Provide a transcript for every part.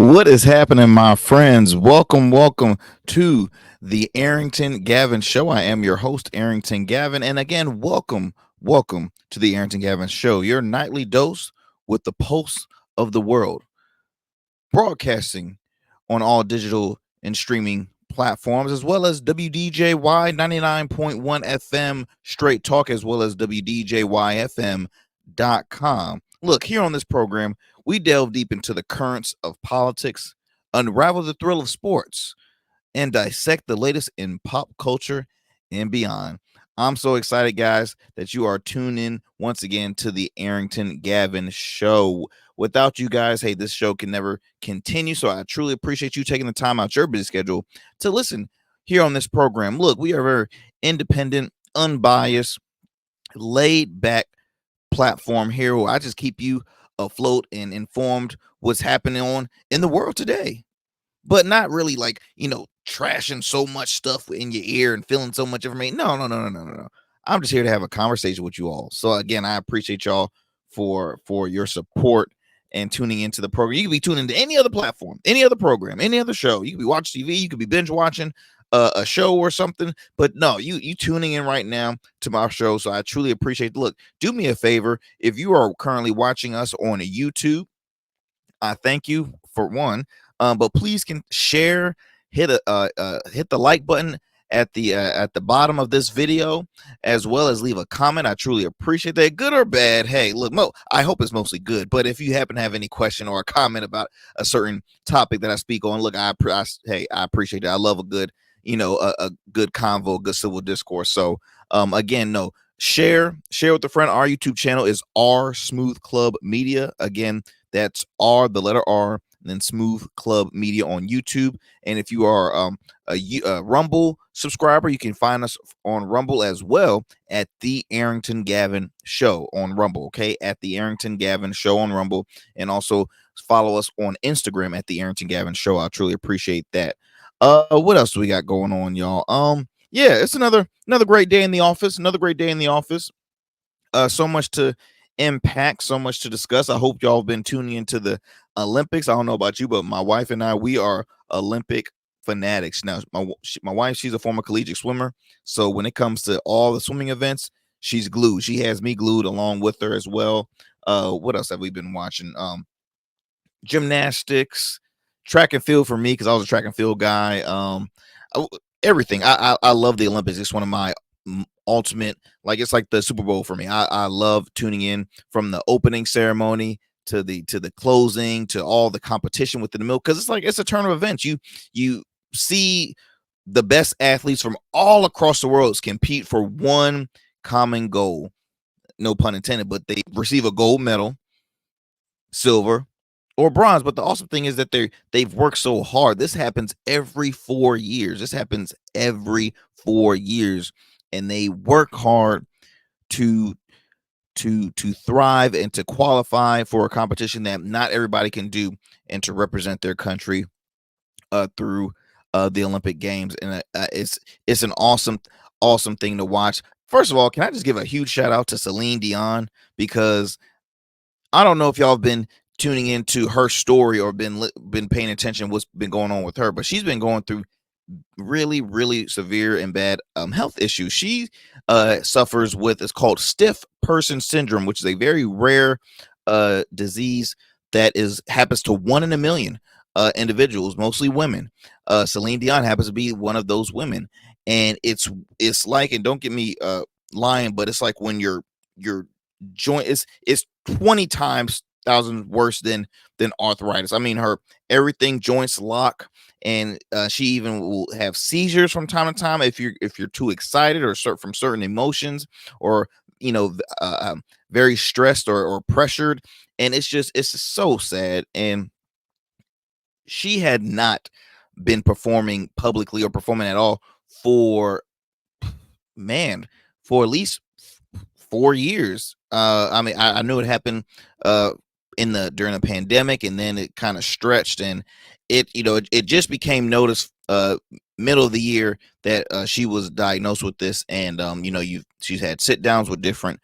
What is happening, my friends? Welcome to the Arrington Gavin Show. I am your host, Arrington Gavin. And again, welcome to the Arrington Gavin Show, your nightly dose with the pulse of the world, broadcasting on all digital and streaming platforms, as well as WDJY 99.1 FM Straight Talk, as well as WDJYFM.com. Look, here on this program, we delve deep into the currents of politics, unravel the thrill of sports, and dissect the latest in pop culture and beyond. I'm so excited, guys, that you are tuned in once again to the Arrington Gavin Show. Without you guys, hey, this show can never continue. So I truly appreciate you taking the time out your busy schedule to listen here on this program. Look, we are very independent, unbiased, laid back platform here where I just keep you afloat and informed what's happening on in the world today, but not really like, trashing so much stuff in your ear and feeling so much information. No. I'm just here to have a conversation with you all. So again, I appreciate y'all for your support and tuning into the program. You can be tuning into any other platform, any other program, any other show. You could be watching TV, you could be binge watching a show or something, but no, you tuning in right now to my show. So I truly appreciate it. Look, do me a favor. If you are currently watching us on YouTube, I thank you for one. But please can share, hit hit the like button at the bottom of this video, as well as leave a comment. I truly appreciate that, good or bad. Hey, look, I hope it's mostly good, but if you happen to have any question or a comment about a certain topic that I speak on, look, I appreciate it. I love a good, a good convo, good civil discourse. So again, no, share with a friend. Our YouTube channel is R Smooth Club Media. Again, that's R, the letter R, and then Smooth Club Media on YouTube. And if you are a Rumble subscriber, you can find us on Rumble as well at the Arrington Gavin Show on Rumble. Okay, at the Arrington Gavin Show on Rumble, and also follow us on Instagram at the Arrington Gavin Show. I truly appreciate that. What else do we got going on, y'all? Yeah, it's another great day in the office. Another great day in the office. So much to impact, so much to discuss. I hope y'all have been tuning into the Olympics. I don't know about you, but my wife and I, we are Olympic fanatics. Now, my wife, she's a former collegiate swimmer. So when it comes to all the swimming events, she's glued. She has me glued along with her as well. What else have we been watching? Gymnastics, track and field for me, because I was a track and field guy. Everything. I love the Olympics. It's one of my ultimate, like, it's like the Super Bowl for me. I love tuning in from the opening ceremony to the closing to all the competition within the middle, because it's like it's a turn of events. You see the best athletes from all across the world compete for one common goal, no pun intended, but they receive a gold medal, silver, or bronze. But the awesome thing is that they've worked so hard. This happens every 4 years. And they work hard to thrive and to qualify for a competition that not everybody can do, and to represent their country through the Olympic Games. And it's an awesome thing to watch. First of all, can I just give a huge shout out to Celine Dion, because I don't know if y'all have been tuning into her story or been paying attention what's been going on with her, but she's been going through really severe and bad health issues. She suffers with, it's called stiff person syndrome, which is a very rare disease that happens to 1 in a million individuals, mostly women. Celine Dion happens to be one of those women, and it's like, and don't get me lying, but it's like when your joint is 20 times thousand worse than arthritis. I mean, her everything joints lock, and she even will have seizures from time to time if you're too excited or from certain emotions, or very stressed or pressured. And it's just so sad. And she had not been performing publicly or performing at all for at least 4 years. I mean, I knew it happened during the pandemic, and then it kind of stretched, and it just became noticed middle of the year that she was diagnosed with this. And she's had sit downs with different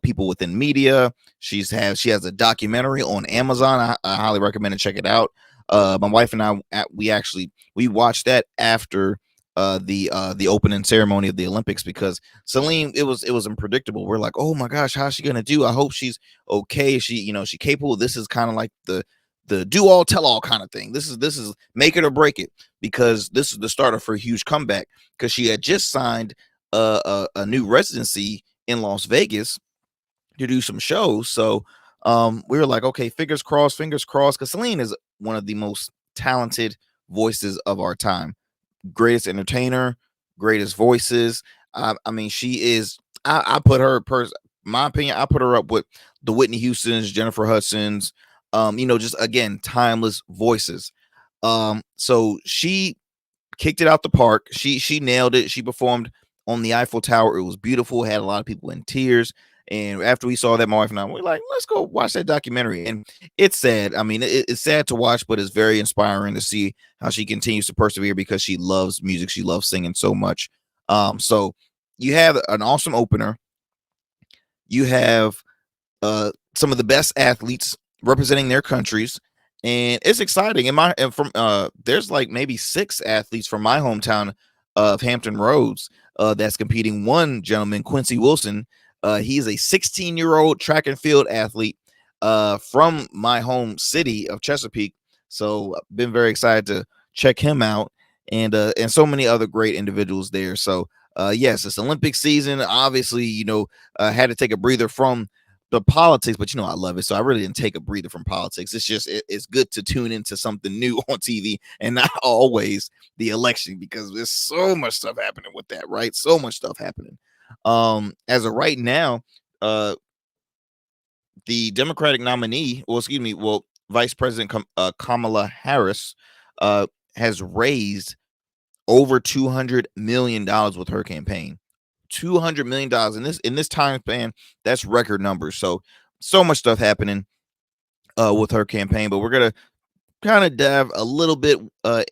people within media. She has a documentary on Amazon. I highly recommend to check it out. My wife and I, we watched that after the opening ceremony of the Olympics, because Celine, it was unpredictable. We're like, oh my gosh, how's she gonna do? I hope she's okay. She capable. This is kind of like the do all tell all kind of thing. This is make it or break it, because this is the start of her huge comeback, because she had just signed a new residency in Las Vegas to do some shows. So we were like, okay, fingers crossed, because Celine is one of the most talented voices of our time. Greatest entertainer, greatest voices. I mean, she is. I put her, my opinion, I put her up with the Whitney Houstons, Jennifer Hudsons. Just again, timeless voices. So she kicked it out the park. She nailed it. She performed on the Eiffel Tower. It was beautiful. Had a lot of people in tears. And after we saw that, my wife and I were like, let's go watch that documentary. And it's sad. I mean, it's sad to watch, but it's very inspiring to see how she continues to persevere, because she loves music. She loves singing so much. So you have an awesome opener. You have some of the best athletes representing their countries, and it's exciting. There's like maybe 6 athletes from my hometown of Hampton Roads that's competing. One gentleman, Quincy Wilson, he's a 16-year-old track and field athlete from my home city of Chesapeake. So I've been very excited to check him out, and so many other great individuals there. So yes, it's Olympic season. Obviously, had to take a breather from the politics, but I love it. So I really didn't take a breather from politics. It's just it's good to tune into something new on TV, and not always the election, because there's so much stuff happening with that, right? So much stuff happening. As of right now, the Democratic nominee, Vice President Kamala Harris, has raised over $200 million with her campaign. $200 million in this time span. That's record numbers. So much stuff happening with her campaign, but we're gonna kind of dive a little bit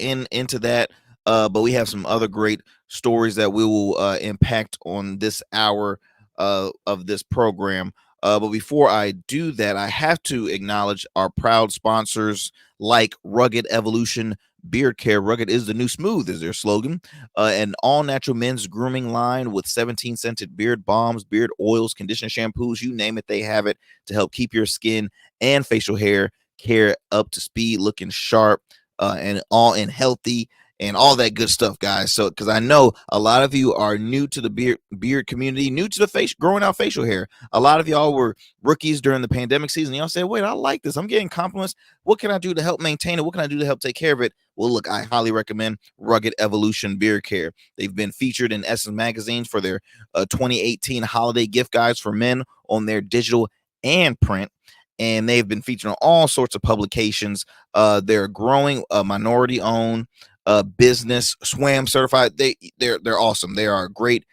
into that. But we have some other great stories that we will impact on this hour of this program. But before I do that, I have to acknowledge our proud sponsors like Rugged Evolution Beard Care. Rugged is the new smooth is their slogan. An all-natural men's grooming line with 17 scented beard balms, beard oils, conditioner shampoos, you name it, they have it to help keep your skin and facial hair care up to speed, looking sharp and healthy, and all that good stuff, guys. So, because I know a lot of you are new to the beard community, new to the growing out facial hair. A lot of y'all were rookies during the pandemic season. Y'all said, wait, I like this. I'm getting compliments. What can I do to help maintain it? What can I do to help take care of it? Well, look, I highly recommend Rugged Evolution Beard Care. They've been featured in Essence magazines for their 2018 holiday gift guides for men on their digital and print. And they've been featured on all sorts of publications. They're growing, minority owned business, SWAM certified. They're awesome. They are a great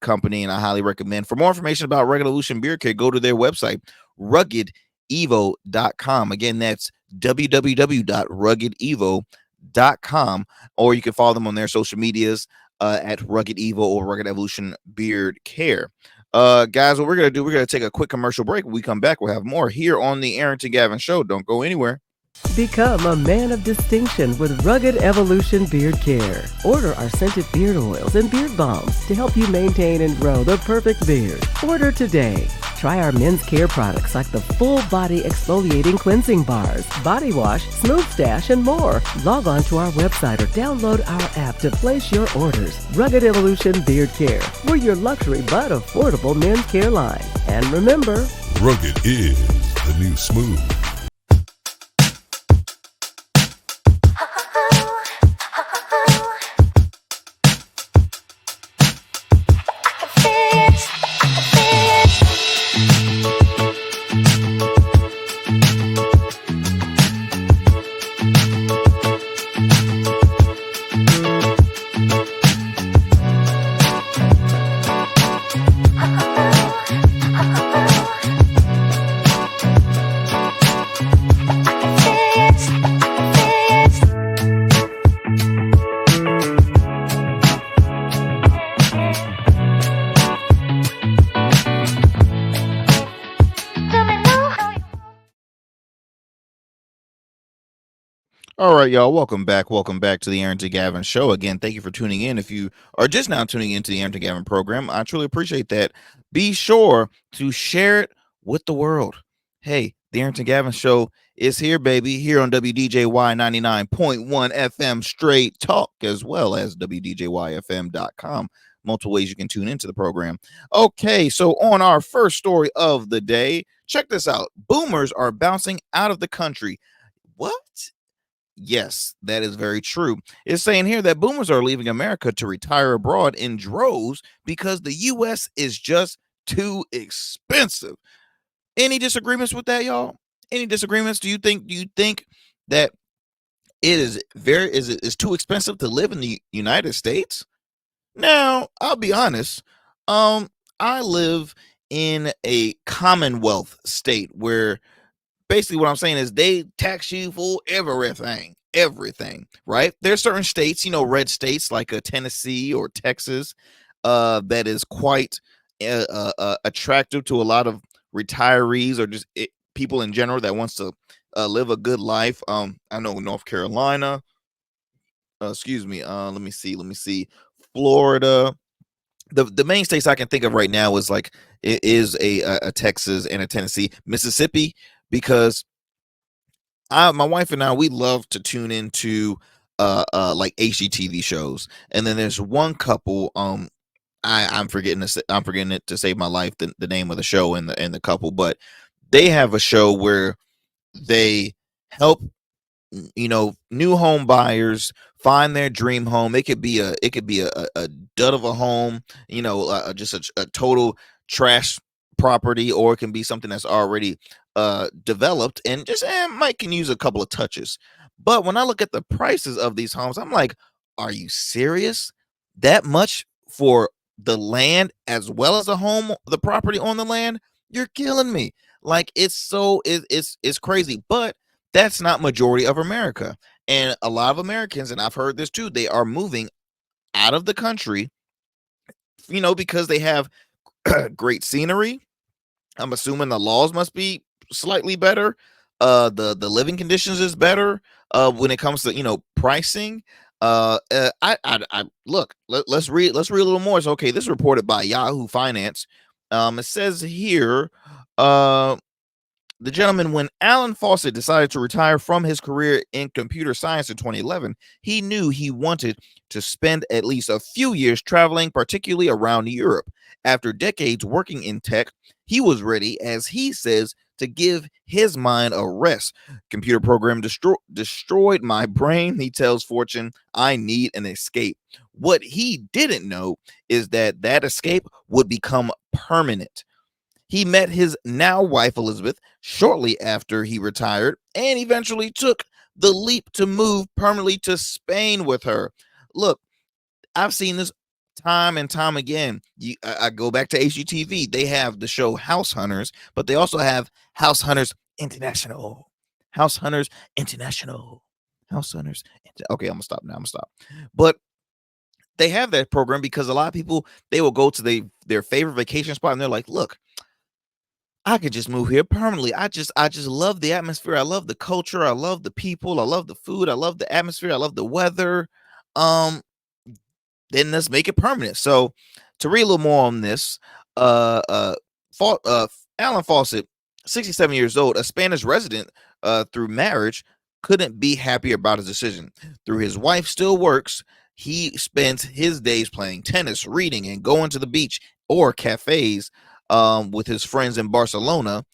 company, and I highly recommend. For more information about Rugged Evolution Beard Care, go to their website, ruggedevo.com. Again, that's www.ruggedevo.com, or you can follow them on their social medias at Rugged Evo or Rugged Evolution Beard Care. Guys, what we're gonna do, we're gonna take a quick commercial break. When we come back, we'll have more here on the Arrington Gavin Show. Don't go anywhere. Become a man of distinction with Rugged Evolution Beard Care. Order our scented beard oils and beard balms to help you maintain and grow the perfect beard. Order today. Try our men's care products like the full body exfoliating cleansing bars, body wash, smooth stash, and more. Log on to our website or download our app to place your orders. Rugged Evolution Beard Care. We're your luxury but affordable men's care line. And remember, Rugged is the new smooth. All right, y'all. Welcome back. Welcome back to the Arrington Gavin Show. Again, thank you for tuning in. If you are just now tuning into the Arrington Gavin program, I truly appreciate that. Be sure to share it with the world. Hey, the Arrington Gavin Show is here, baby, here on WDJY 99.1 FM Straight Talk, as well as WDJYFM.com. Multiple ways you can tune into the program. Okay, so on our first story of the day, check this out. Boomers are bouncing out of the country. What? Yes, that is very true. It's saying here that boomers are leaving America to retire abroad in droves because the U.S. is just too expensive. Any disagreements with that, y'all? Any disagreements? Do you think that it is too expensive to live in the United States? Now, I'll be honest. I live in a Commonwealth state where basically what I'm saying is they tax you for everything, right? There's certain states, red states like Tennessee or Texas, that is quite attractive to a lot of retirees or just people in general that wants to live a good life. I know North Carolina, excuse me, let me see, Florida. The main states I can think of right now is like it is a Texas and a Tennessee, Mississippi, because my wife and I, we love to tune into like HGTV shows. And then there's one couple, I'm forgetting it to save my life, the name of the show and the couple, but they have a show where they help new home buyers find their dream home. It could be a dud of a home, just a total trash property, or it can be something that's already developed and just might can use a couple of touches. But when I look at the prices of these homes, I'm like, are you serious? That much for the land as well as the property on the land? You're killing me. Like it's crazy. But that's not majority of America. And a lot of Americans, and I've heard this too, they are moving out of the country, because they have great scenery. I'm assuming the laws must be slightly better. The living conditions is better. When it comes to pricing. I look. Let's read a little more. It's okay. This is reported by Yahoo Finance. It says here. The gentleman, when Alan Fawcett decided to retire from his career in computer science in 2011, he knew he wanted to spend at least a few years traveling, particularly around Europe. After decades working in tech, he was ready, as he says, to give his mind a rest. Computer program destroyed my brain, he tells Fortune. I need an escape. What he didn't know is that escape would become permanent. He met his now wife, Elizabeth, shortly after he retired and eventually took the leap to move permanently to Spain with her. Look, I've seen this time and time again. I go back to HGTV. They have the show House Hunters, but they also have House Hunters International. House Hunters International. House Hunters. Okay, I'm gonna stop now. I'm gonna stop. But they have that program because a lot of people, they will go to their favorite vacation spot and they're like, look, I could just move here permanently. I just love the atmosphere. I love the culture. I love the people. I love the food. I love the atmosphere. I love the weather. Um, then let's make it permanent. So to read a little more on this, uh, uh, Alan Fawcett, 67 years old, a Spanish resident, through marriage, couldn't be happier about his decision. Through his wife still works, he spends his days playing tennis, reading, and going to the beach or cafes, with his friends in Barcelona.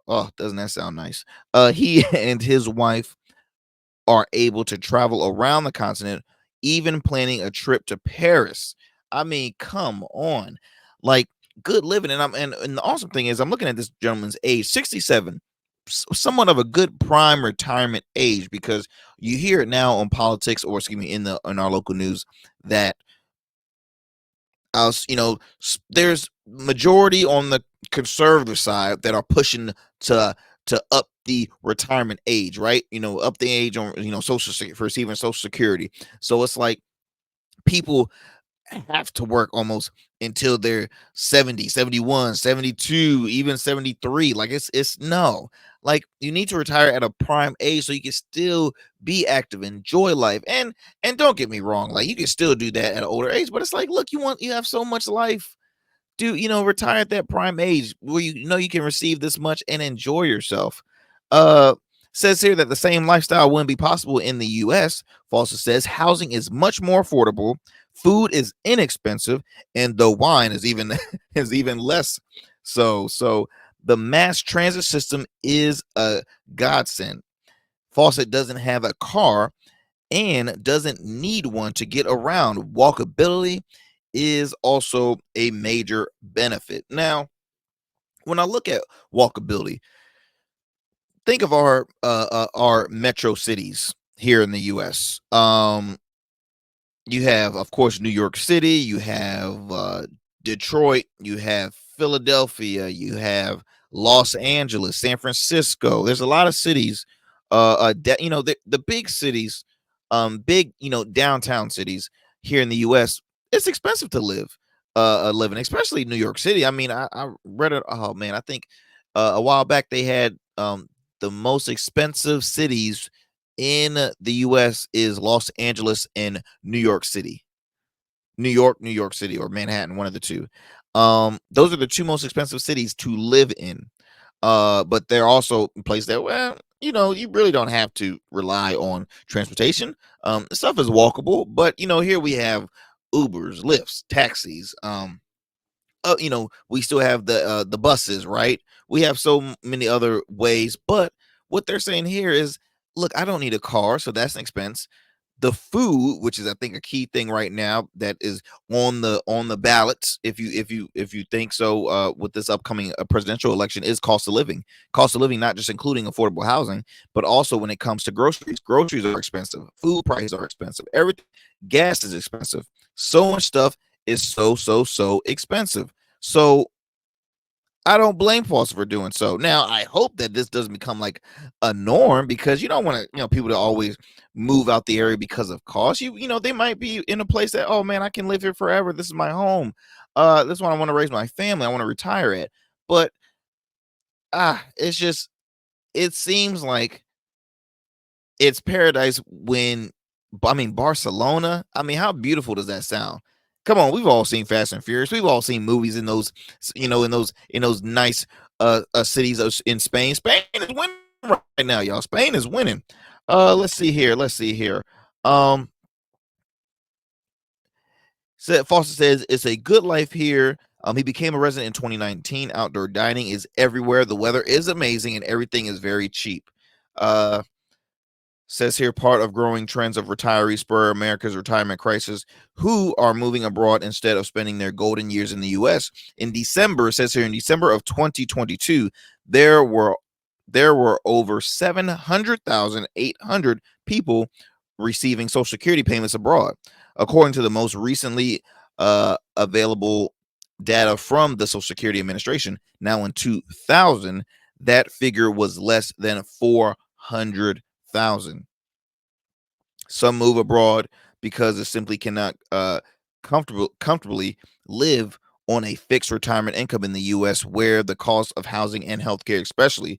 Oh, doesn't that sound nice? He and his wife are able to travel around the continent, even planning a trip to Paris. I mean, come on. Like, good living. And the awesome thing is I'm looking at this gentleman's age, 67, somewhat of a good prime retirement age, because you hear it now on politics, or excuse me, in our local news, that there's majority on the conservative side that are pushing to up the retirement age, right? Up the age on for receiving social security. So it's like people have to work almost until they're 70, 71, 72, even 73. Like it's no. Like, you need to retire at a prime age so you can still be active, enjoy life. And don't get me wrong, like, you can still do that at an older age, but it's like, look, you have so much life. Do retire at that prime age where you can receive this much and enjoy yourself. Uh Says here that the same lifestyle wouldn't be possible in the US. Foster says housing is much more affordable, food is inexpensive, and the wine is even is even less so the mass transit system is a godsend. Fawcett doesn't have a car and doesn't need one to get around. Walkability is also a major benefit. Now, when I look at walkability, think of our metro cities here in the US. You have, of course, New York City, you have Detroit, you have Philadelphia, you have Los Angeles, San Francisco. There's a lot of cities, the big cities, big, downtown cities here in the US. It's expensive to living, especially New York City. I mean, I read it. Oh man, I think a while back they had the most expensive cities in the US is Los Angeles and New York City. New York City, or Manhattan, one of the two. Those are the two most expensive cities to live in. But they're also places that, well, you really don't have to rely on transportation. Stuff is walkable, but here we have Ubers, Lyfts, taxis. We still have the buses, right? We have so many other ways, but what they're saying here is, look, I don't need a car, so that's an expense. The food, which is I think a key thing right now that is on the ballots, if you think so, with this upcoming presidential election, is cost of living. Cost of living, not just including affordable housing, but also when it comes to groceries. Groceries are expensive. Food prices are expensive. Everything, gas is expensive. So much stuff is so expensive. So I don't blame Foster for doing so. Now, I hope that this doesn't become like a norm, because you don't want to, people to always move out the area because of cost. They might be in a place that, oh man, I can live here forever. This is my home. This is what I want to raise my family. I want to retire at. But it's just, it seems like it's paradise when, I mean, Barcelona. I mean, how beautiful does that sound? Come on, we've all seen Fast and Furious. We've all seen movies in those, in those nice cities in Spain. Spain is winning right now, y'all. Spain is winning. Let's see here. Let's see here. Um, Foster says it's a good life here. He became a resident in 2019. Outdoor dining is everywhere. The weather is amazing, and everything is very cheap. Uh, Says here, part of growing trends of retirees spur America's retirement crisis, who are moving abroad instead of spending their golden years in the U.S. In December, it says here, in December of 2022, there were over 700,800 people receiving Social Security payments abroad, according to the most recently available data from the Social Security Administration. Now, in 2000, that figure was less than 400,000. Some move abroad because it simply cannot comfortably live on a fixed retirement income in the U.S., where the cost of housing and healthcare, especially,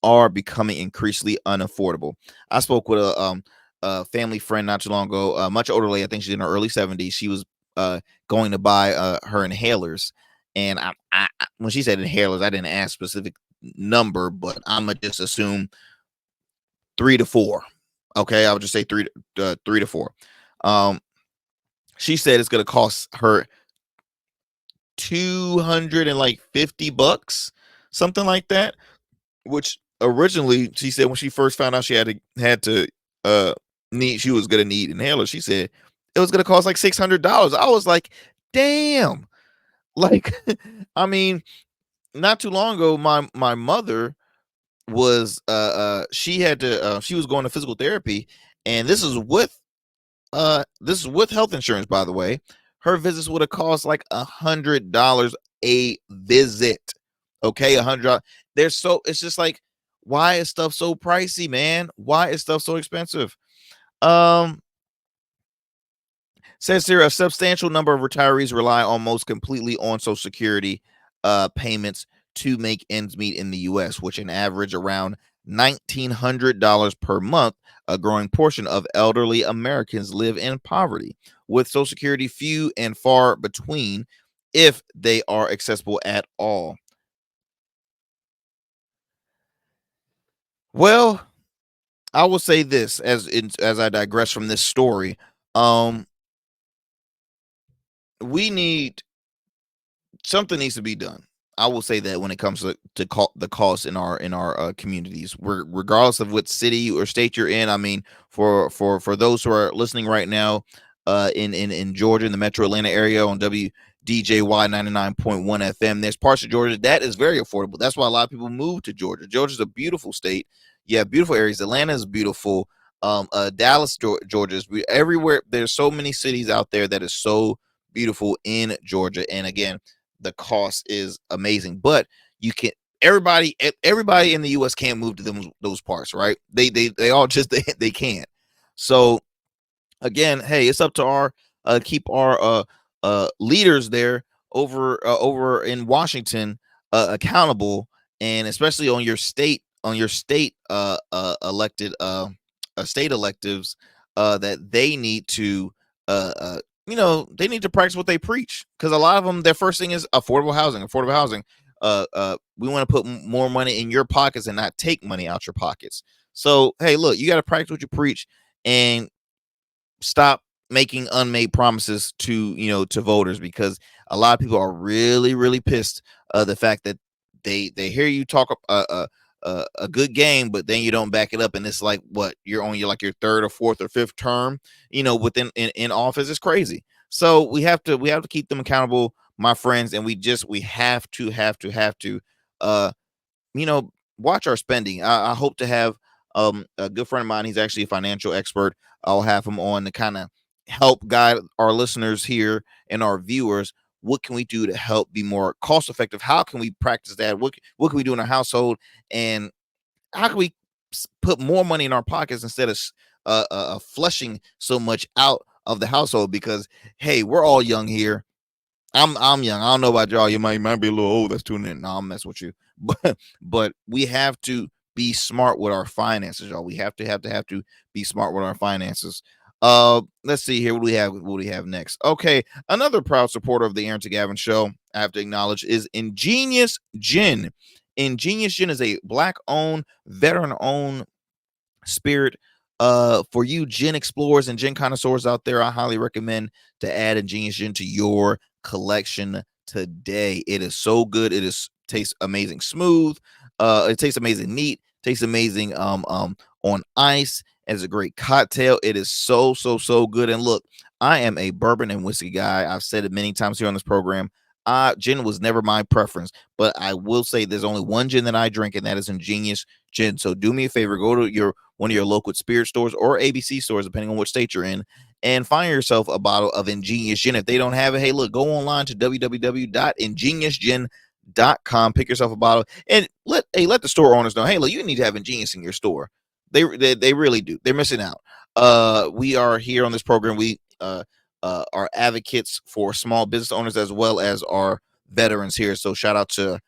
are becoming increasingly unaffordable. I spoke with a family friend not too long ago, much older lady. I think she's in her early 70s. She was going to buy her inhalers, and when she said inhalers, I didn't ask specific number, but I'm gonna just assume 3 to 4. Okay, I would just say 3 to 4. Um, she said it's gonna cost her $250, something like that. Which originally she said, when she first found out she had to she was gonna need inhalers, she said it was gonna cost like $600. I was like, damn. Like, I mean, not too long ago, my mother was she was going to physical therapy, and this is with health insurance, by the way. Her visits would have cost like $100 a visit. Okay, $100. It's just like, why is stuff so pricey, man? Why is stuff so expensive? Um, Says here, a substantial number of retirees rely almost completely on Social Security payments to make ends meet in the U.S., which an average around $1,900 per month. A growing portion of elderly Americans live in poverty, with Social Security few and far between, if they are accessible at all. Well, I will say this as I digress from this story. We need something needs to be done. I will say that when it comes to the cost in our communities, regardless of what city or state you're in. I mean, for those who are listening right now, in Georgia, in the Metro Atlanta area on WDJY 99.1 FM, there's parts of Georgia that is very affordable. That's why a lot of people move to Georgia. Georgia's a beautiful state. You have beautiful areas. Atlanta is beautiful. Dallas, Georgia is everywhere. There's so many cities out there that is so beautiful in Georgia, and again, the cost is amazing. But you can everybody in the US can't move to those parts, right? They all just they can't. So again, hey, it's up to our keep our leaders there over in Washington accountable, and especially on your state elected state electives, that they need to they need to practice what they preach, because a lot of them, their first thing is affordable housing. We want to put more money in your pockets and not take money out your pockets. So hey, look, you got to practice what you preach and stop making unmade promises to voters, because a lot of people are really pissed the fact that they hear you talk a good game, but then you don't back it up, and it's like, what, you're on your third or fourth or fifth term within in office. Is crazy. So we have to keep them accountable, my friends, and we have to watch our spending. I hope to have a good friend of mine. He's actually a financial expert. I'll have him on to kind of help guide our listeners here and our viewers. What can we do to help be more cost effective? How can we practice that? What can we do in our household? And how can we put more money in our pockets instead of flushing so much out of the household? Because hey, we're all young here. I'm young. I don't know about y'all. You might be a little old that's tuning in. No, I'm messing with you. But we have to be smart with our finances, y'all. We have to be smart with our finances. Let's see here. What do we have next? Okay, another proud supporter of the Arrington Gavin show, I have to acknowledge, is Ingenious Gin. Ingenious Gin is a Black-owned, veteran-owned spirit. For you gin explorers and gin connoisseurs out there, I highly recommend to add Ingenious Gin to your collection today. It is so good. Tastes amazing smooth. It tastes amazing neat. Tastes amazing on ice. As a great cocktail. It is so good. And look, I am a bourbon and whiskey guy. I've said it many times here on this program. Gin was never my preference, but I will say there's only one gin that I drink, and that is Ingenious Gin. So do me a favor, go to one of your local spirit stores or ABC stores, depending on which state you're in, and find yourself a bottle of Ingenious Gin. If they don't have it, hey, look, go online to www.ingeniousgin.com, pick yourself a bottle, and let the store owners know, hey, look, you need to have Ingenious in your store. They really do. They're missing out. We are here on this program. We are advocates for small business owners as well as our veterans here. So shout out to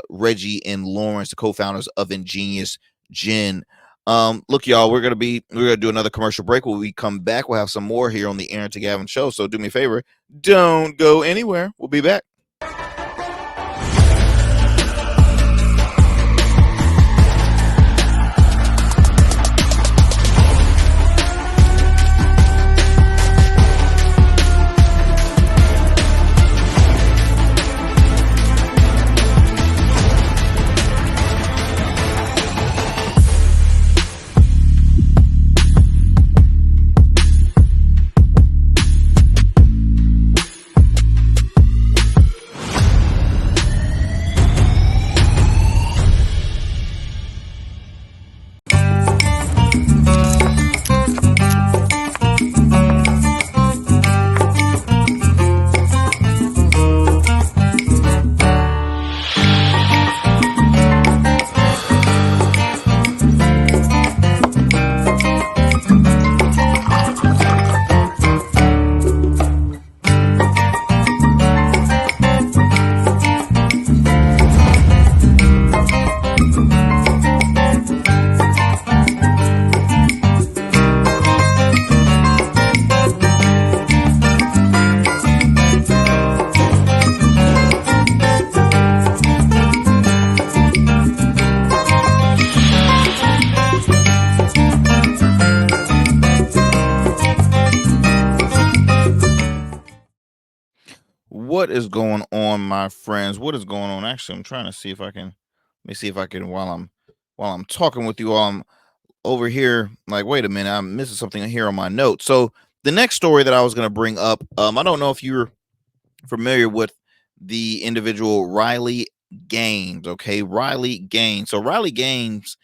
Reggie and Lawrence, the co-founders of Ingenious Gin. Look, y'all, we're gonna do another commercial break. When we come back, we'll have some more here on the Arrington Gavin show. So do me a favor, don't go anywhere. We'll be back. What is going on, my friends? What is going on? Actually, I'm trying to see if I can. Let me see if I can while I'm talking with you all. I'm over here. Like, wait a minute, I'm missing something here on my notes. So the next story that I was going to bring up. I don't know if you're familiar with the individual Riley Gaines. Okay, Riley Gaines. So Riley Gaines,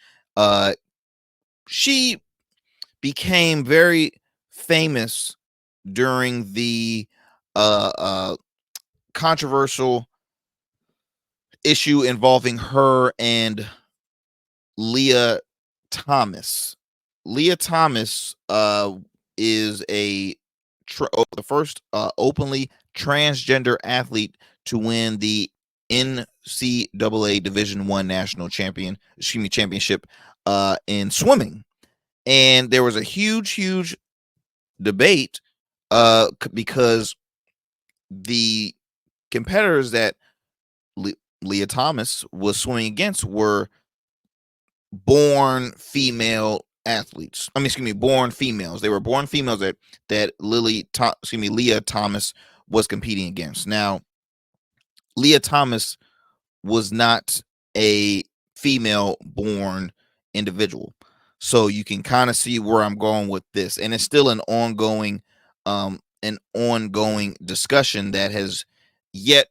she became very famous during the uh, uh, controversial issue involving her and Leah Thomas. Leah Thomas is the first openly transgender athlete to win the NCAA Division One national championship in swimming. And there was a huge debate because the competitors that Leah Thomas was swimming against were born female athletes. I mean, excuse me, born females. They were born females that Leah Thomas was competing against. Now, Leah Thomas was not a female born individual. So you can kind of see where I'm going with this. And it's still an ongoing discussion that has yet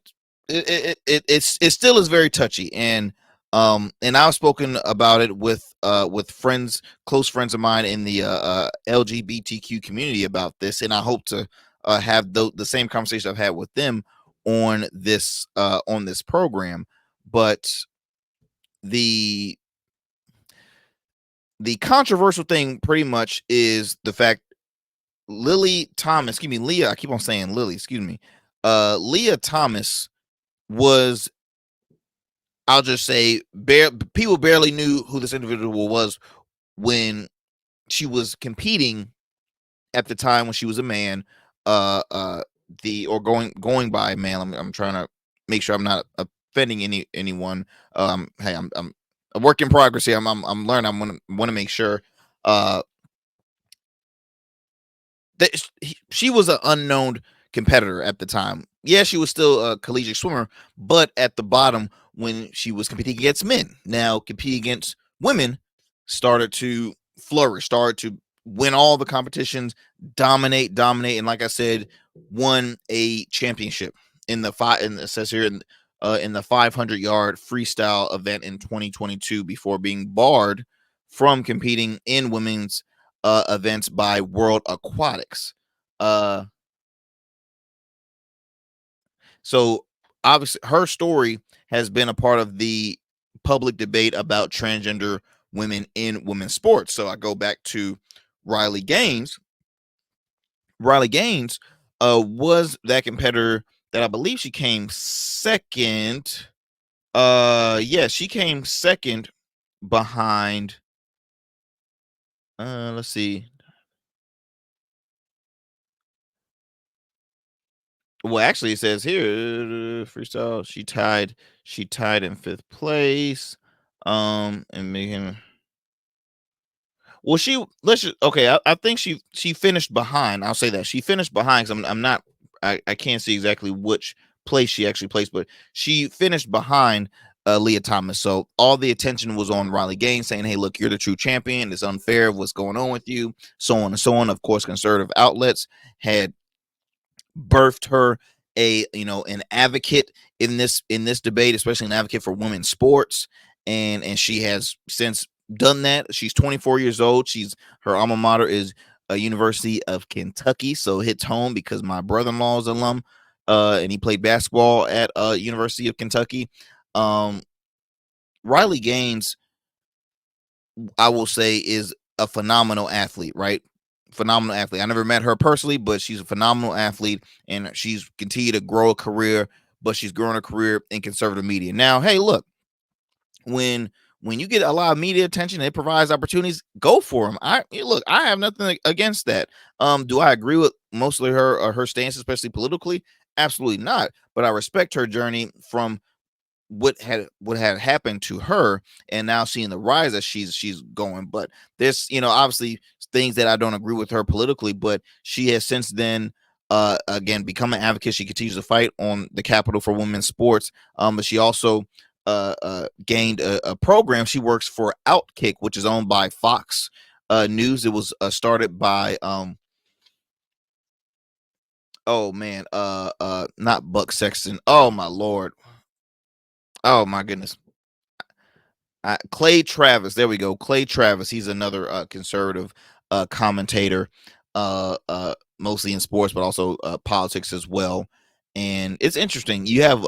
it still is very touchy. And I've spoken about it with friends, close friends of mine in the LGBTQ community about this, and I hope to have the same conversation I've had with them on this program. But the the controversial thing pretty much is the fact Leah, I keep on saying Lily, excuse me. Leah Thomas was, I'll just say, people barely knew who this individual was when she was competing at the time when she was a man, going by a man. I'm trying to make sure I'm not offending anyone. Hey, I'm a work in progress here. I'm learning. I want to make sure that she was an unknown competitor at the time. Yeah, she was still a collegiate swimmer, but at the bottom when she was competing against men. Now competing against women started to flourish, started to win all the competitions, dominate, and like I said, won a championship in the it says here in the 500-yard freestyle event in 2022 before being barred from competing in women's events by World Aquatics. Uh, so obviously, her story has been a part of the public debate about transgender women in women's sports. So I go back to Riley Gaines. Riley Gaines was that competitor that I believe she came second. Yeah, she came second behind. Let's see. Well, actually, it says here freestyle. She tied in fifth place. And making. Well, okay. I think she finished behind. I'll say that she finished behind. Because I'm not. I can't see exactly which place she actually placed, but she finished behind Leah Thomas. So all the attention was on Riley Gaines saying, "Hey, look, you're the true champion. It's unfair. What's going on with you?" So on and so on. Of course, conservative outlets had birthed her an advocate in this debate, especially an advocate for women's sports, and she has since done that. She's 24 years old. Her alma mater is a University of Kentucky, so it hits home because my brother-in-law is alum, and he played basketball at University of Kentucky. Riley Gaines, I will say, is a phenomenal athlete, right? Phenomenal athlete. I never met her personally, but she's a phenomenal athlete, and she's continued to grow a career, but she's growing a career in conservative media. Now, hey, look, when you get a lot of media attention, it provides opportunities. Go for them. I have nothing against that. Do I agree with mostly her stance, especially politically? Absolutely not. But I respect her journey from what had happened to her, and now seeing the rise that she's going. But there's obviously things that I don't agree with her politically, but she has since then again, become an advocate. She continues to fight on the Capitol for women's sports. But she also gained a program. She works for Outkick, which is owned by Fox News. It was started by oh man, not Buck Sexton. Oh my lord. Oh my goodness. Clay Travis. There we go. Clay Travis. He's another conservative commentator, mostly in sports, but also politics as well. And it's interesting. You have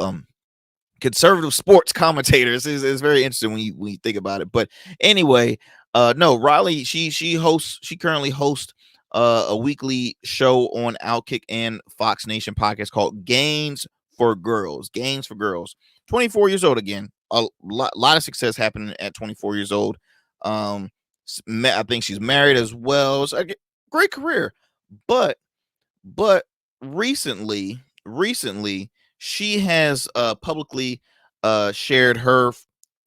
conservative sports commentators. Is very interesting when you think about it. But anyway, no, Riley. She hosts. She currently hosts a weekly show on Outkick and Fox Nation podcast called Gains for Girls. Gains for Girls. 24 years old again. A lot of success happening at 24 years old. I think she's married as well. It's a great career, but recently she has publicly shared her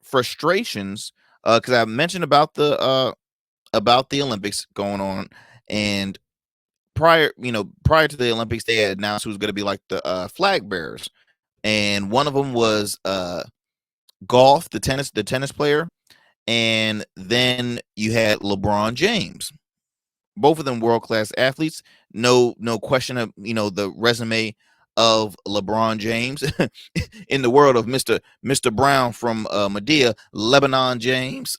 frustrations because I mentioned about the Olympics going on, and prior to the Olympics they had announced who's going to be like the flag bearers, and one of them was golf, the tennis player, and then you had LeBron James. Both of them world-class athletes. No question of the resume of LeBron James in the world of Mr. Brown from Medea, Lebanon James.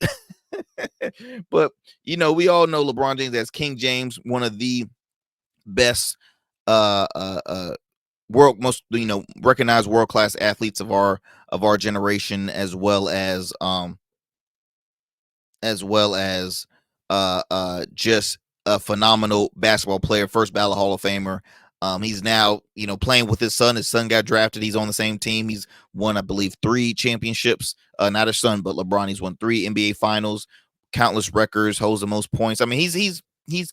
But we all know LeBron James as King James, one of the best most recognized world-class athletes of our generation, as well as just a phenomenal basketball player, first ballot Hall of Famer. He's now, playing with his son. His son got drafted. He's on the same team. He's won, I believe, 3 championships. Not his son, but LeBron. He's won 3 NBA finals, countless records, holds the most points. I mean, he's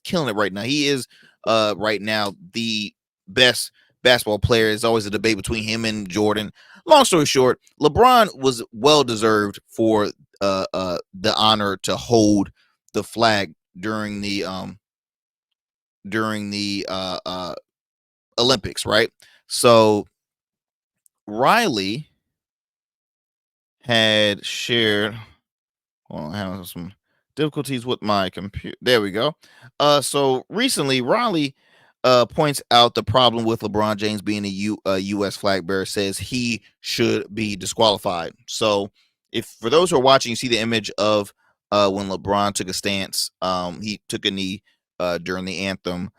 killing it right now. He is right now the best basketball player. There's always a debate between him and Jordan. Long story short, LeBron was well deserved for the honor to hold the flag during the Olympics, right? So Riley had shared. Hold on, having some difficulties with my computer. There we go. So recently, Riley points out the problem with LeBron James being a U.S. flag bearer. Says he should be disqualified. So, if for those who are watching, you see the image of when LeBron took a stance. He took a knee during the anthem.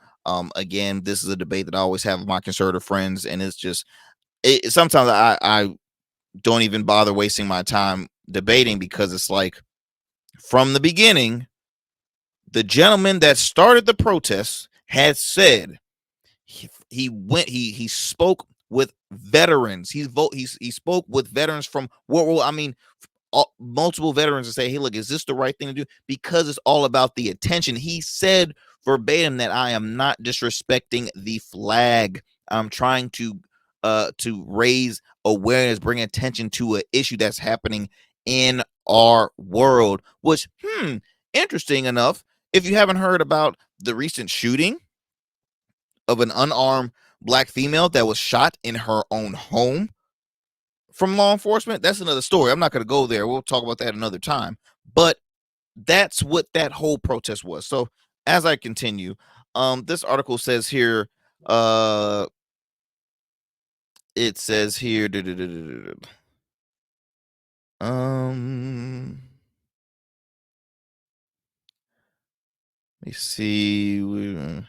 Again, this is a debate that I always have with my conservative friends, and it's just sometimes I don't even bother wasting my time debating, because it's like, from the beginning, the gentleman that started the protests had said he spoke with veterans. He spoke with veterans from World War. I mean, multiple veterans to say, hey, look, is this the right thing to do? Because it's all about the attention. He said verbatim that I am not disrespecting the flag. I'm trying to raise awareness, bring attention to an issue that's happening in our world. Which, interesting enough, if you haven't heard about the recent shooting of an unarmed black female that was shot in her own home from law enforcement, that's another story. I'm not going to go there. We'll talk about that another time. But that's what that whole protest was. So as I continue, this article says here, it says here, let me see.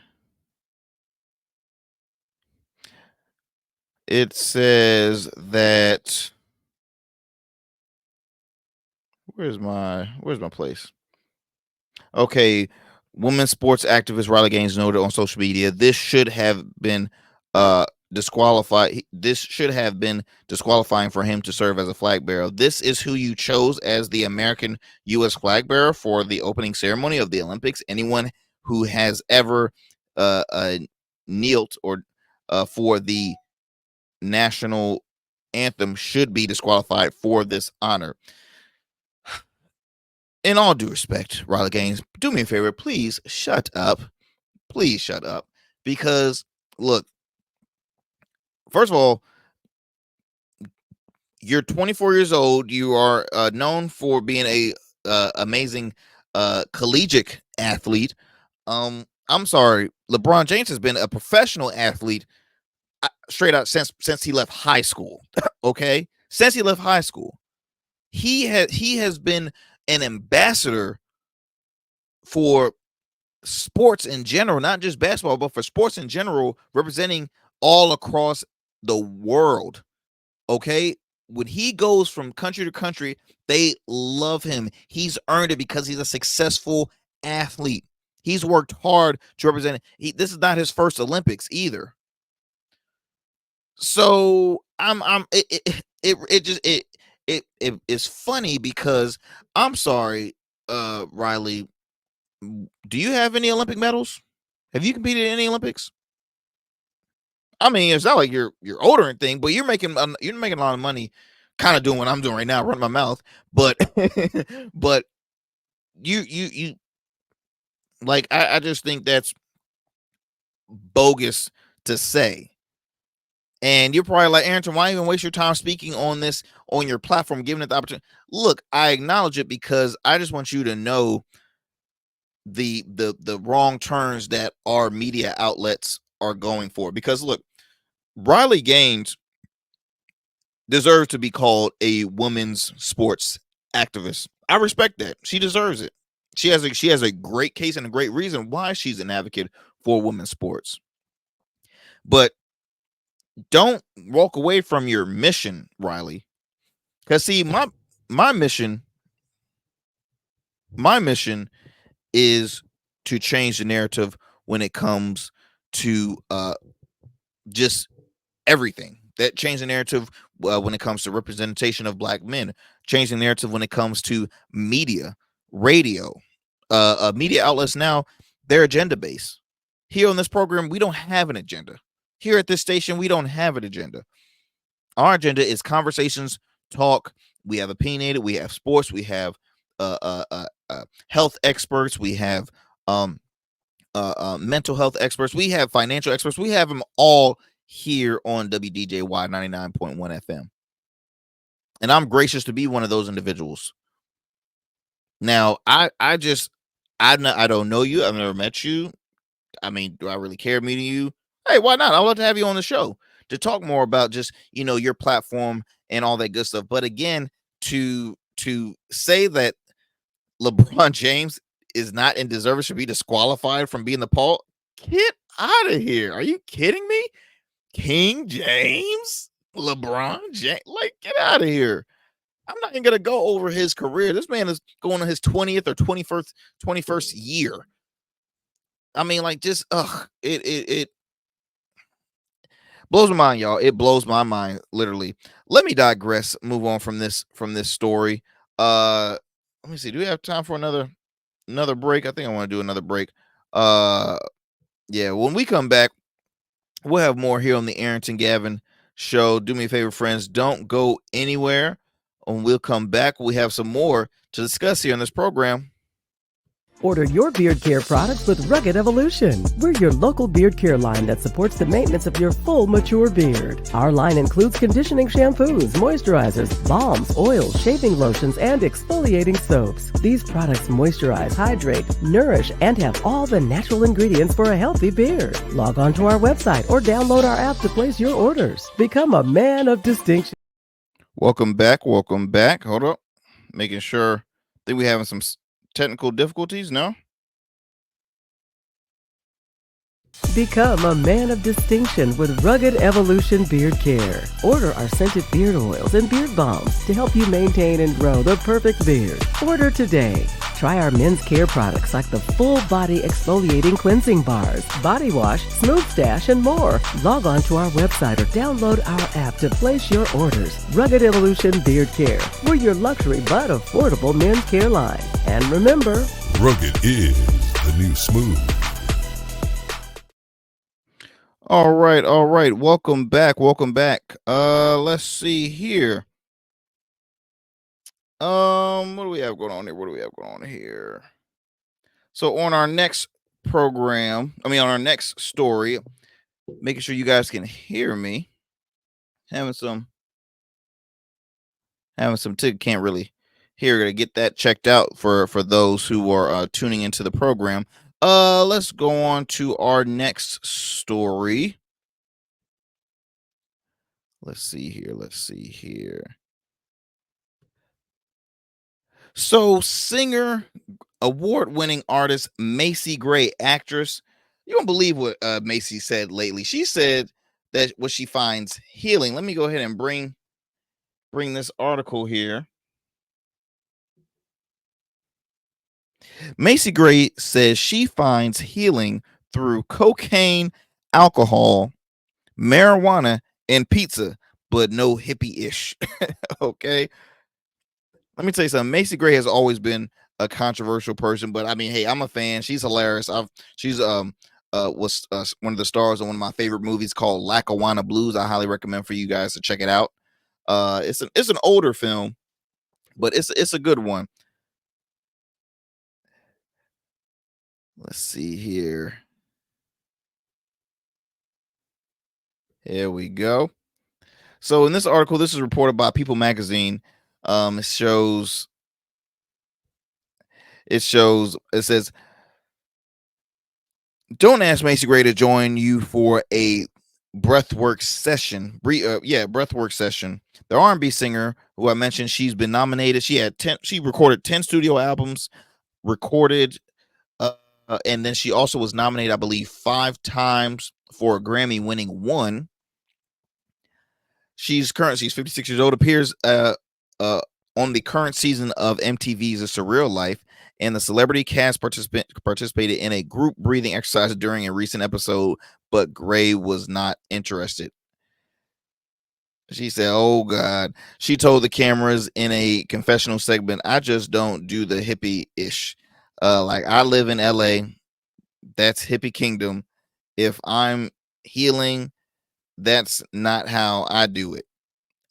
It says that where's my place? Okay, women sports activist Riley Gaines noted on social media this should have been disqualified. This should have been disqualifying for him to serve as a flag bearer. This is who you chose as the American U.S. flag bearer for the opening ceremony of the Olympics. Anyone who has ever kneeled or for the national anthem should be disqualified for this honor. In all due respect, Riley Gaines, do me a favor, please shut up. Please shut up. Because look, first of all, you're 24 years old. You are known for being a amazing collegiate athlete. I'm sorry, LeBron James has been a professional athlete straight out since he left high school. Okay, since he left high school, he has been an ambassador for sports in general, not just basketball, but for sports in general, representing all across the world. Okay, when he goes from country to country, they love him. He's earned it because he's a successful athlete. He's worked hard to represent it. This is not his first Olympics either. So I'm it just it is funny because I'm sorry, Riley. Do you have any Olympic medals? Have you competed in any Olympics? I mean, it's not like you're older and thing, but you're making a lot of money, kind of doing what I'm doing right now, running my mouth. But but you like I just think that's bogus to say. And you're probably like, Arrington, why even waste your time speaking on this on your platform, giving it the opportunity? Look, I acknowledge it because I just want you to know the wrong turns that our media outlets are going for. Because look, Riley Gaines deserves to be called a women's sports activist. I respect that. She deserves it. She has a great case and a great reason why she's an advocate for women's sports. But don't walk away from your mission, Riley. Because see, my mission, my mission is to change the narrative when it comes to just everything. That change the narrative when it comes to representation of black men, change the narrative when it comes to media, radio, media outlets now, they're agenda based. Here on this program, we don't have an agenda. Here at this station, we don't have an agenda. Our agenda is conversations, talk. We have opinionated, we have sports, we have health experts, we have mental health experts, we have financial experts, we have them all here on WDJY 99.1 FM. And I'm gracious to be one of those individuals. Now, I don't know you. I've never met you. I mean, do I really care meeting you? Hey, why not? I'd love to have you on the show to talk more about just, your platform and all that good stuff. But again, to say that LeBron James is not and deserves to be disqualified from being the Paul, get out of here. Are you kidding me? King James, LeBron James, like, get out of here. I'm not even gonna go over his career. This man is going on his 20th or 21st year. I mean, like, just it blows my mind, y'all. It blows my mind, literally. Let me digress. Move on from this story. Let me see. Do we have time for another break? I think I want to do another break. Yeah. When we come back, we'll have more here on the Arrington Gavin show. Do me a favor, friends. Don't go anywhere. When we'll come back, we have some more to discuss here on this program. Order your beard care products with Rugged Evolution. We're your local beard care line that supports the maintenance of your full, mature beard. Our line includes conditioning shampoos, moisturizers, balms, oils, shaving lotions, and exfoliating soaps. These products moisturize, hydrate, nourish, and have all the natural ingredients for a healthy beard. Log on to our website or download our app to place your orders. Become a man of distinction. Welcome back. Hold up. Making sure. I think we're having some technical difficulties. No? Become a man of distinction with Rugged Evolution Beard Care. Order our scented beard oils and beard balms to help you maintain and grow the perfect beard. Order today. Try our men's care products like the full body exfoliating cleansing bars, body wash, smooth stash, and more. Log on to our website or download our app to place your orders. Rugged Evolution Beard Care. We're your luxury but affordable men's care line. And remember, Rugged is the new smooth. All right. Welcome back. Let's see here. What do we have going on here? So on our next program, on our next story, making sure you guys can hear me. having some can't really hear to get that checked out for those who are tuning into the program. Let's go on to our next story. Let's see here. So, singer, award-winning artist Macy Gray, actress. You won't believe what Macy said lately. She said that what she finds healing. Let me go ahead and bring this article here. Macy Gray says she finds healing through cocaine, alcohol, marijuana, and pizza, but no hippie-ish. Okay. Let me tell you something. Macy Gray has always been a controversial person, but I mean, hey, I'm a fan. She's hilarious. She's was one of the stars on one of my favorite movies called Lackawanna Blues. I highly recommend for you guys to check it out. It's an older film, but it's a good one. Let's see here. Here we go. So in this article, this is reported by People Magazine. It says, don't ask Macy Gray to join you for a breathwork session. Breathwork session. The R&B singer who I mentioned, she's been nominated. She recorded 10 studio albums, and then she also was nominated, I believe, 5 times for a Grammy, winning 1. She's 56 years old, appears on the current season of MTV's A Surreal Life, and the celebrity cast participated in a group breathing exercise during a recent episode, but Gray was not interested. She said, oh God. She told the cameras in a confessional segment, I just don't do the hippie-ish. Like, I live in LA. That's hippie kingdom. If I'm healing, that's not how I do it.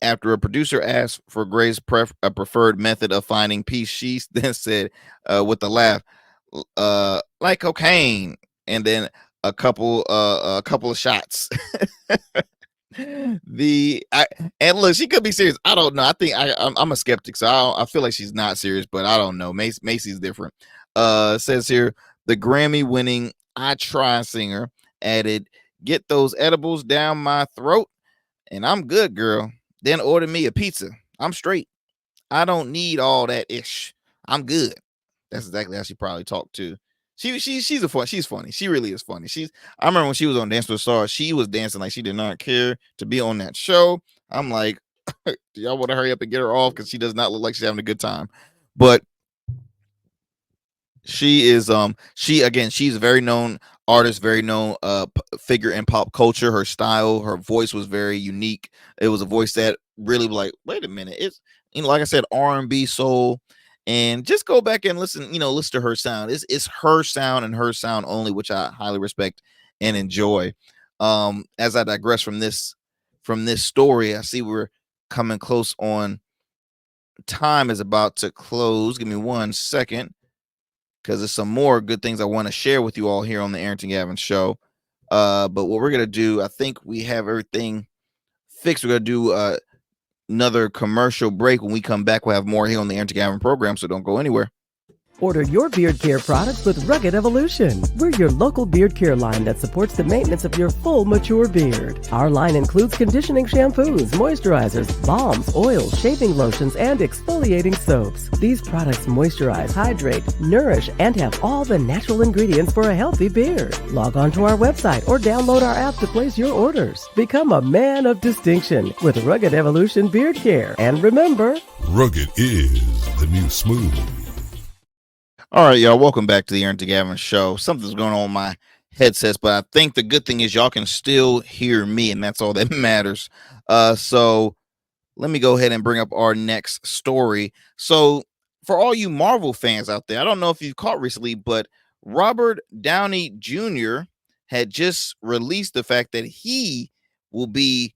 After a producer asked for Gray's preferred method of finding peace, she then said, with a laugh, like cocaine, and then a couple of shots. And look, she could be serious. I don't know. I think I'm a skeptic, so I feel like she's not serious, but I don't know. Macy's different. It says here, the Grammy-winning I Try singer added, "Get those edibles down my throat, and I'm good, girl. Then order me a pizza. I'm straight. I don't need all that ish. I'm good." That's exactly how she probably talked to. She's funny. She really is funny. I remember when she was on Dance with the Stars, she was dancing like she did not care to be on that show. I'm like, do y'all want to hurry up and get her off, because she does not look like she's having a good time. But she is she's a very known artist, very known figure in pop culture. Her style, her voice was very unique. It was a voice that really, like, wait a minute, it's, like I said, R&B, soul. And just go back and listen to her sound. It's her sound and her sound only, which I highly respect and enjoy. As I digress from this story, I see we're coming close on time is about to close. Give me 1 second, because there's some more good things I want to share with you all here on the Arrington Gavin show. But what we're going to do, I think we have everything fixed. We're going to do another commercial break. When we come back, we'll have more here on the Arrington Gavin program, so don't go anywhere. Order your beard care products with Rugged Evolution. We're your local beard care line that supports the maintenance of your full, mature beard. Our line includes conditioning shampoos, moisturizers, balms, oils, shaving lotions, and exfoliating soaps. These products moisturize, hydrate, nourish, and have all the natural ingredients for a healthy beard. Log on to our website or download our app to place your orders. Become a man of distinction with Rugged Evolution Beard Care. And remember, Rugged is the new smooth. All right, y'all, welcome back to the Arrington Gavin show. Something's going on with my headsets, but I think the good thing is y'all can still hear me, and that's all that matters. So let me go ahead and bring up our next story. So for all you Marvel fans out there, I don't know if you've caught recently, but Robert Downey Jr. had just released the fact that he will be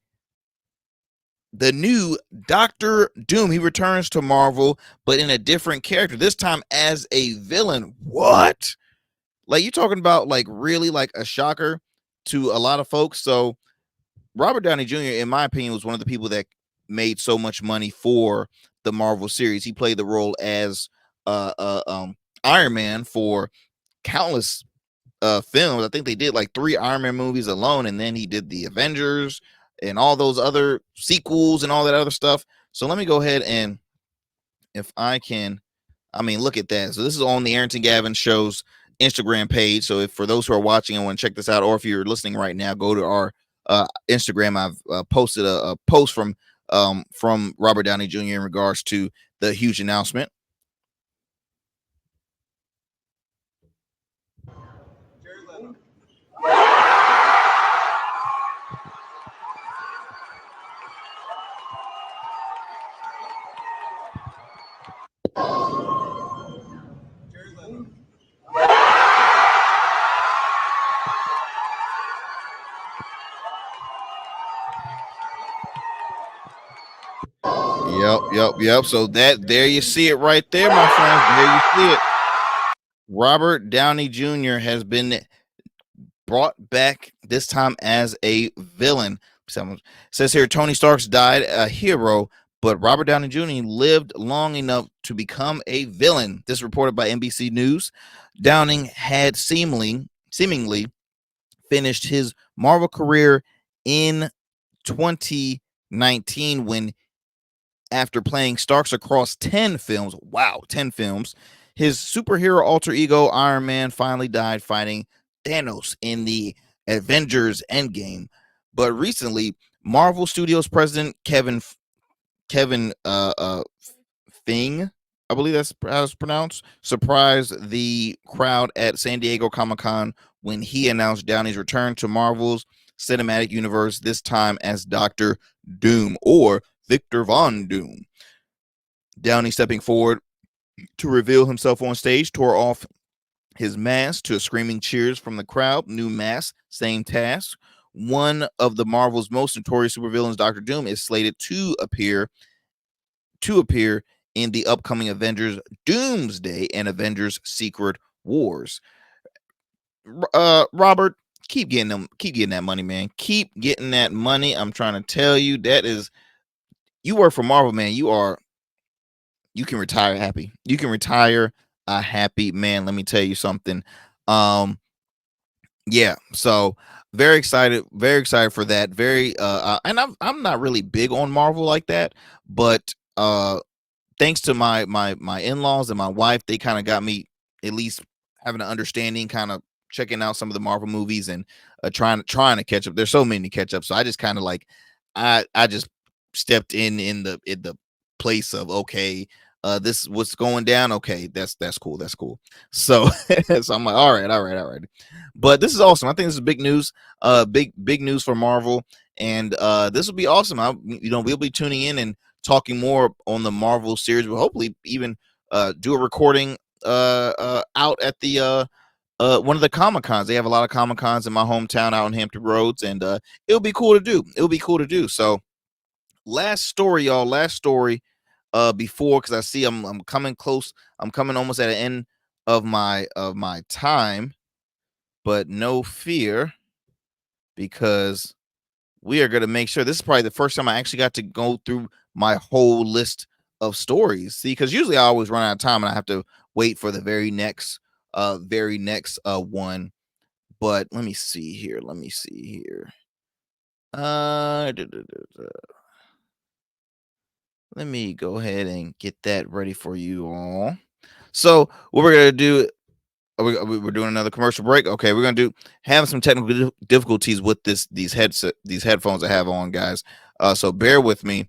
the new Doctor Doom. He returns to Marvel, but in a different character, this time as a villain. What? Like, you talking about, like, really, like, a shocker to a lot of folks. So Robert Downey Jr., in my opinion, was one of the people that made so much money for the Marvel series. He played the role as Iron Man for countless films. I think they did like 3 Iron Man movies alone, and then he did the Avengers and all those other sequels and all that other stuff. So let me go ahead and, if I can, look at that. So this is on the Arrington Gavin Show's Instagram page. So if for those who are watching and want to check this out, or if you're listening right now, go to our Instagram. I've posted a post from Robert Downey Jr. in regards to the huge announcement. Yep. So there you see it right there, my friends. There you see it. Robert Downey Jr. has been brought back, this time as a villain. Someone says here, Tony Stark's died a hero, but Robert Downey Jr. lived long enough to become a villain. This reported by NBC News. Downing had seemingly finished his Marvel career in 2019 when, after playing Starks across 10 films, 10 films, his superhero alter ego Iron Man finally died fighting Thanos in the Avengers Endgame. But recently, Marvel Studios president Kevin Feige, I believe that's how it's pronounced, surprised the crowd at San Diego Comic-Con when he announced Downey's return to Marvel's cinematic universe, this time as Dr. Doom, or Victor Von Doom. Downey, stepping forward to reveal himself on stage, tore off his mask to screaming cheers from the crowd. New mask, same task. One of the Marvel's most notorious supervillains, Dr. Doom, is slated to appear in the upcoming Avengers Doomsday and Avengers Secret Wars. Robert, keep getting that money, man. Keep getting that money. I'm trying to tell you, that is, you work for Marvel, man. You can retire happy. You can retire a happy man. Let me tell you something. Yeah. So very excited for that. And I'm not really big on Marvel like that, but thanks to my in-laws and my wife, they kind of got me at least having an understanding, kind of checking out some of the Marvel movies and trying to catch up. There's so many to catch up, so I just kind of like I just stepped in the place of, okay, this is what's going down. Okay, that's cool. So so I'm like, all right. But this is awesome. I think this is big news. Big news for Marvel, and this will be awesome. We'll be tuning in and talking more on the Marvel series. We'll hopefully even do a recording out at the one of the Comic-Cons. They have a lot of Comic-Cons in my hometown out in Hampton Roads, and it'll be cool to do. So last story, y'all. Before, because I see I'm coming close. I'm coming almost at the end of my time, but no fear, because we are going to make sure this is probably the first time I actually got to go through my whole list of stories. See, because usually I always run out of time and I have to wait for the very next one. But let me see here. Let me go ahead and get that ready for you all. So what we're gonna do, we're doing another commercial break. Okay, we're gonna have some technical difficulties with these headphones I have on, guys. So bear with me.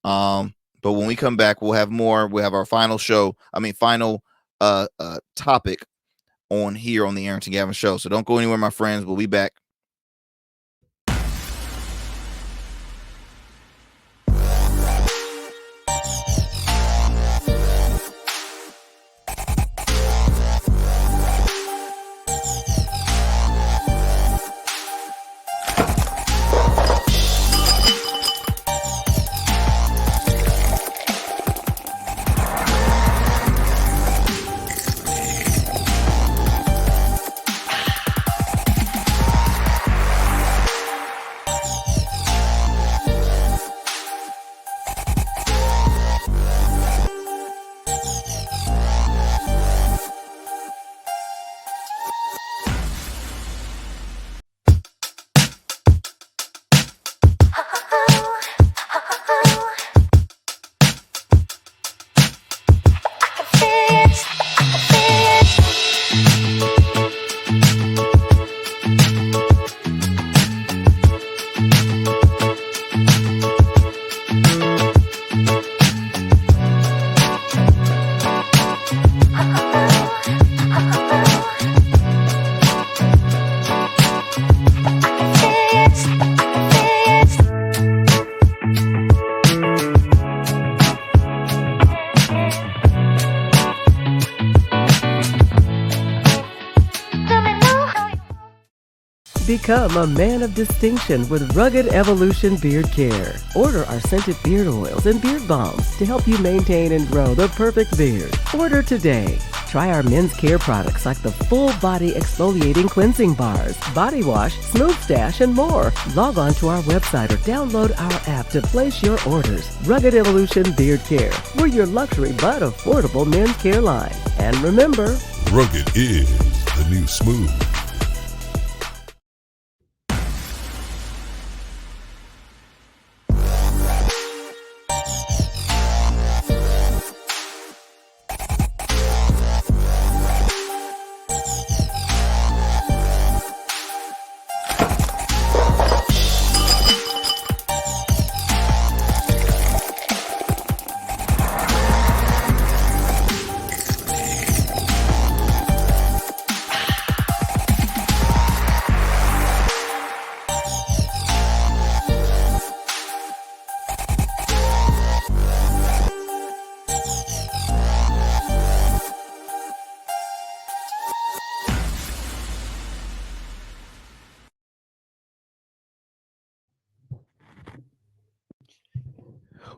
But when we come back, we'll have more. We'll have our final topic on here on the Arrington Gavin Show. So don't go anywhere, my friends. We'll be back. Become a man of distinction with Rugged Evolution Beard Care. Order our scented beard oils and beard balms to help you maintain and grow the perfect beard. Order today. Try our men's care products like the full body exfoliating cleansing bars, body wash, smooth stash, and more. Log on to our website or download our app to place your orders. Rugged Evolution Beard Care. We're your luxury but affordable men's care line. And remember, Rugged is the new smooth.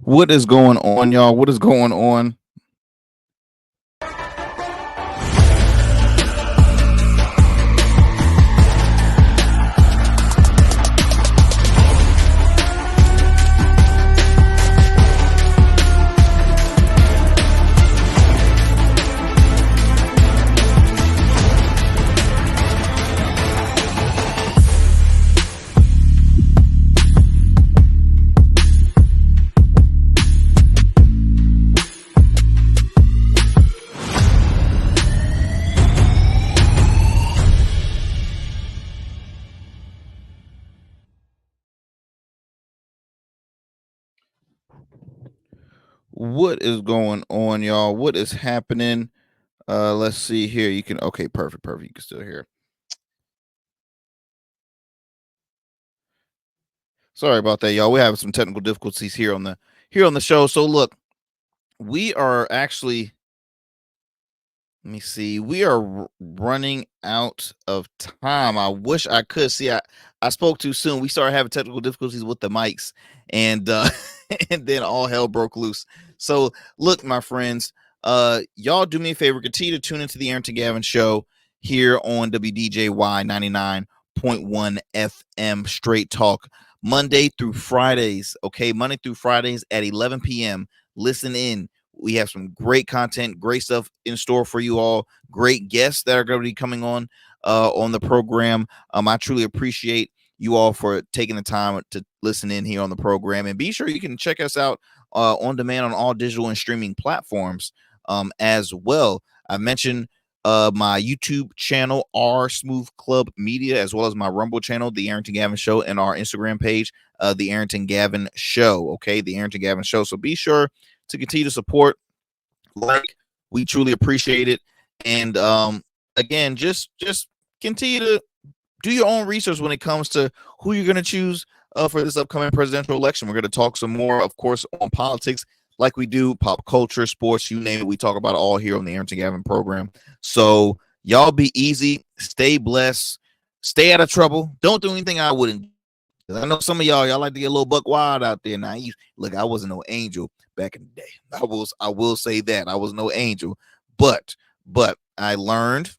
What is going on, y'all? What is going on? What is going on, y'all? What is happening? Let's see here. You can okay, perfect. You can still hear. Sorry about that, y'all. We're having some technical difficulties here on the show. So look, we are actually, let me see. We are running out of time. I wish I could see. I spoke too soon. We started having technical difficulties with the mics, and and then all hell broke loose. So look, my friends, y'all do me a favor. Continue to tune into the Arrington Gavin show here on WDJY 99.1 FM Straight Talk Monday through Fridays. Okay, Monday through Fridays at 11 p.m. Listen in. We have some great content, great stuff in store for you all. Great guests that are going to be coming on the program. I truly appreciate you all for taking the time to listen in here on the program. And be sure you can check us out on demand on all digital and streaming platforms as well. I mentioned my YouTube channel, R Smooth Club Media, as well as my Rumble channel, The Arrington Gavin Show, and our Instagram page, The Arrington Gavin Show. Okay, The Arrington Gavin Show. So be sure to continue to support, we truly appreciate it. And again, just continue to do your own research when it comes to who you're going to choose for this upcoming presidential election. We're going to talk some more, of course, on politics, like we do, pop culture, sports, you name it. We talk about it all here on the Arrington Gavin program. So y'all be easy, stay blessed, stay out of trouble. Don't do anything I wouldn't. I know some of y'all like to get a little buck wild out there. Now, look, I wasn't no angel back in the day. I will say that I was no angel, but I learned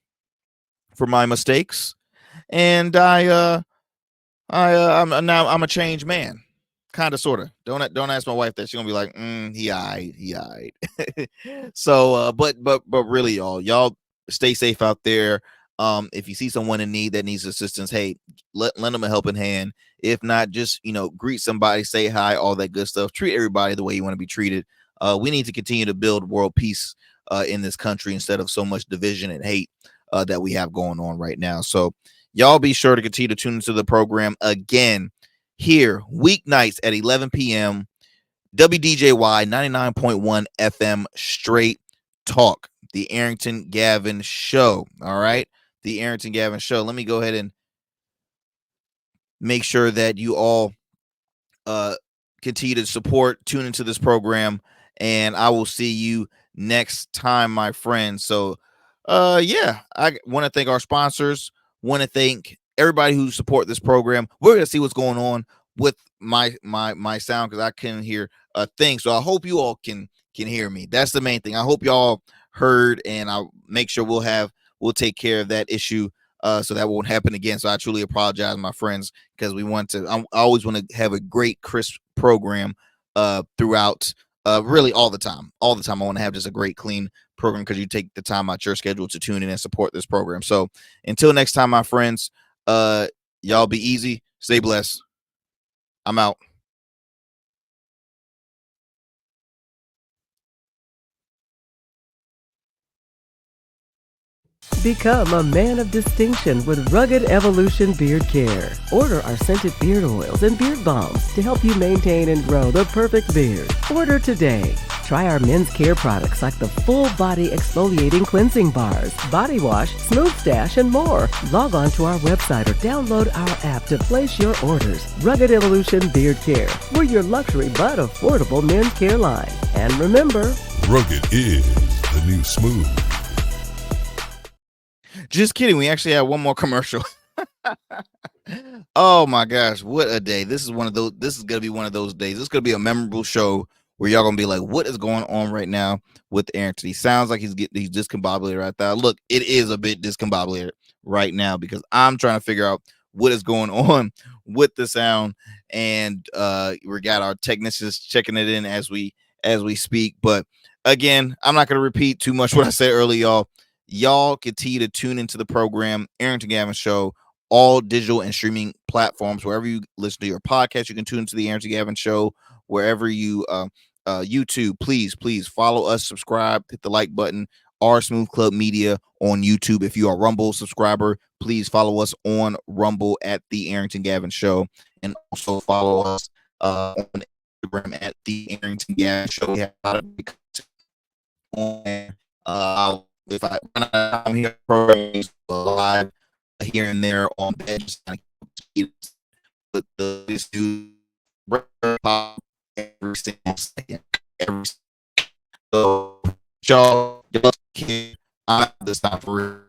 from my mistakes, and I'm a changed man, kind of, sort of. Don't ask my wife that. She's gonna be like, he eyed. So, but really, y'all stay safe out there. If you see someone in need that needs assistance, hey, lend them a helping hand. If not, just greet somebody, say hi, all that good stuff. Treat everybody the way you want to be treated. We need to continue to build world peace in this country instead of so much division and hate that we have going on right now. So y'all be sure to continue to tune into the program again here weeknights at 11 p.m. WDJY 99.1 FM Straight Talk, the Arrington Gavin Show. All right, the Arrington Gavin Show. Let me go ahead and make sure that you all continue to support, tune into this program, and I will see you next time, my friends. So yeah, I want to thank our sponsors, want to thank everybody who support this program. We're gonna see what's going on with my sound because I couldn't hear a thing. So I hope you all can hear me. That's the main thing. I hope y'all heard, and I'll make sure we'll take care of that issue so that won't happen again. So I truly apologize, my friends, because I always want to have a great crisp program throughout really all the time. I want to have just a great clean program because you take the time out your schedule to tune in and support this program. So until next time, my friends, y'all be easy, stay blessed. I'm out. Become a man of distinction with Rugged Evolution Beard Care. Order our scented beard oils and beard balms to help you maintain and grow the perfect beard. Order today. Try our men's care products like the full body exfoliating cleansing bars, body wash, smooth stash, and more. Log on to our website or download our app to place your orders. Rugged Evolution Beard Care. We're your luxury but affordable men's care line. And remember, Rugged is the new smooth. Just kidding. We actually have one more commercial. Oh my gosh, what a day. This is gonna be one of those days. This is gonna be a memorable show where y'all gonna be like, what is going on right now with Arrington? He sounds like he's discombobulated right now. Look, it is a bit discombobulated right now because I'm trying to figure out what is going on with the sound, and we got our technicians checking it in as we speak. But again, I'm not gonna repeat too much what I said earlier, y'all. Y'all continue to tune into the program, Arrington Gavin Show, all digital and streaming platforms. Wherever you listen to your podcast, you can tune into the Arrington Gavin Show. Wherever you YouTube, please follow us, subscribe, hit the like button. R Smooth Club Media on YouTube. If you are a Rumble subscriber, please follow us on Rumble at the Arrington Gavin Show, and also follow us on Instagram at the Arrington Gavin Show. We have a lot of on. If I run out of time here, programs live here and there on bed, just kind of with this new pop every single second. So, y'all, I'm this time for real.